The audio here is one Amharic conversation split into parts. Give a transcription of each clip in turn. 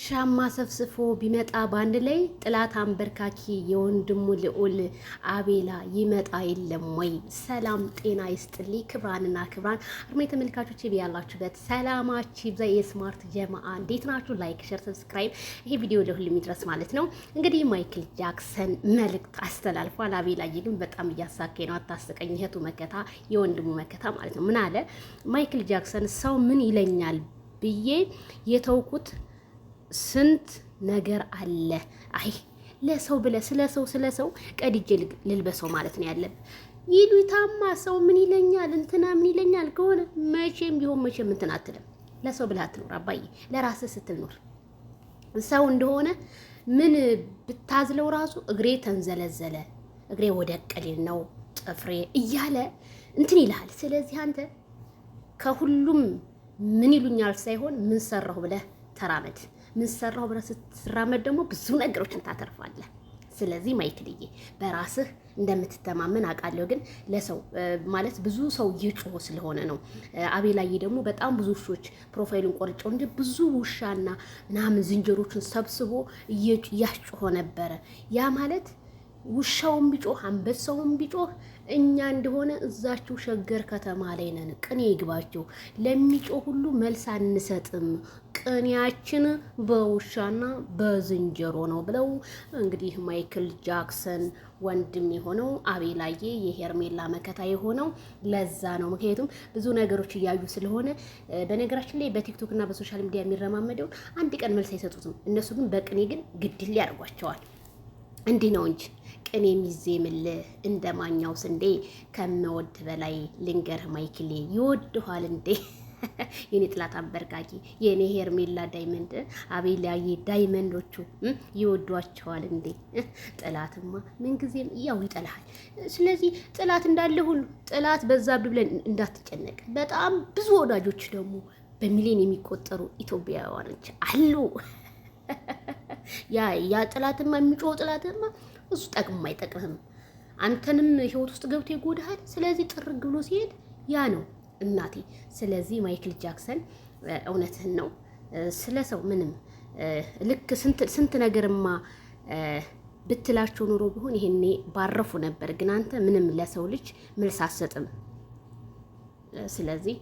ሻማ ሰፍስፎ ቢመጣ ባንድ ላይ ጥላት አንበርካኪ የወንድሙ ልዑል አቤላ ይመጣ የለም ወይ? ሰላም ጤና ይስጥልኝ። ክብራንና ክብራን አርሜ ተመልካቾች ያላችሁበት ሰላማችሁ ይብዛ። የስማርት ጀማአ እንዴት ናችሁ? ላይክ፣ ሼር፣ ሰብስክራይብ ይሄ ቪዲዮ ለሁሉም ይድረስ ማለት ነው። እንግዲህ ማይክል ጃክሰን መልእክት አስተላልፏል። አቤላ ግን በጣም እያሳከኝ ነው። አታስቀኝ እህቱ መከታ የወንድሙ መከታ ማለት ነው። ምን አለ ማይክል ጃክሰን? ሰው ምን ይለኛል ብዬ የተውኩት ስንት ነገር አለ። አይ ለሰው ብለ ስለሰው ቀድጄ ልልበሰው ማለት ነው ያለብህ። ይሉታማ ሰው ምን ይለኛል እንትና ምን ይለኛል ከሆነ መቼም ቢሆን መቼም እንትን አትልም። ለሰው ብለህ አትኖር አባዬ፣ ለራስህ ስትል ኖር። ሰው እንደሆነ ምን ብታዝለው ራሱ እግሬ ተንዘለዘለ፣ እግሬ ወደ ቀሊል ነው ጥፍሬ እያለ እንትን ይልሃል። ስለዚህ አንተ ከሁሉም ምን ይሉኛል ሳይሆን ምን ሰራሁ ብለህ ተራመድ። ምን ሰራሁ ብለህ ስትራመድ ደግሞ ብዙ ነገሮችን ታተርፋለህ። ስለዚህ ማይክልዬ በራስህ እንደምትተማመን አውቃለሁ። ግን ለሰው ማለት ብዙ ሰው እየጮኸ ስለሆነ ነው። አቤላዬ ደግሞ በጣም ብዙ ውሾች ፕሮፋይሉን ቆርጨው እንጂ ብዙ ውሻና ምናምን ዝንጀሮችን ሰብስቦ እያስጮኸ ነበረ። ያ ማለት ውሻውን ቢጮህ አንበሳውን ቢጮህ እኛ እንደሆነ እዛችሁ ሸገር ከተማ ላይ ነን። ቅኔ ይግባችሁ። ለሚጮህ ሁሉ መልስ አንሰጥም። ቅኔያችን በውሻና በዝንጀሮ ነው ብለው እንግዲህ ማይክል ጃክሰን ወንድም የሆነው አቤላዬ የሄርሜላ መከታ የሆነው ለዛ ነው። ምክንያቱም ብዙ ነገሮች እያዩ ስለሆነ በነገራችን ላይ በቲክቶክ እና በሶሻል ሚዲያ የሚረማመደው አንድ ቀን መልስ አይሰጡትም። እነሱ ግን በቅኔ ግን ግድል ያደርጓቸዋል። እንዲህ ነው እንጂ ቅኔ የሚዜምልህ እንደማኛው ስንዴ ከመወድ በላይ ልንገርህ ማይክሌ ይወድኋል እንዴ። የኔ ጥላት አንበርካኪ የኔ ሄርሜላ ዳይመንድ አቤላዬ ዳይመንዶቹ ይወዷቸዋል እንዴ። ጥላትማ ምንጊዜም ያው ይጠላሃል። ስለዚህ ጥላት እንዳለ ሁሉ ጥላት በዛብህ ብለን እንዳትጨነቅ። በጣም ብዙ ወዳጆች ደግሞ በሚሊዮን የሚቆጠሩ ኢትዮጵያውያኖች አሉ። ያ ጥላትማ የሚጮህ ጥላትማ እሱ ጠቅም አይጠቅምህም። አንተንም ህይወት ውስጥ ገብቶ ይጎዳሃል። ስለዚህ ጥርግ ብሎ ሲሄድ ያ ነው እናቴ። ስለዚህ ማይክል ጃክሰን እውነትህን ነው። ስለ ሰው ምንም ልክ ስንት ነገርማ ብትላቸው ኑሮ ቢሆን ይሄኔ ባረፉ ነበር። ግን አንተ ምንም ለሰው ልጅ መልስ አትሰጥም። ስለዚህ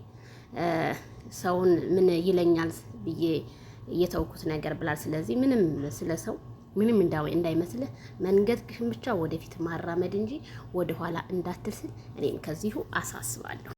ሰውን ምን ይለኛል ብዬ የተውኩት ነገር ብላል። ስለዚህ ምንም ስለ ሰው ምንም እንዳይመስልህ መንገድህን ብቻ ወደፊት ማራመድ እንጂ ወደኋላ እንዳትል ስል እኔም ከዚሁ አሳስባለሁ።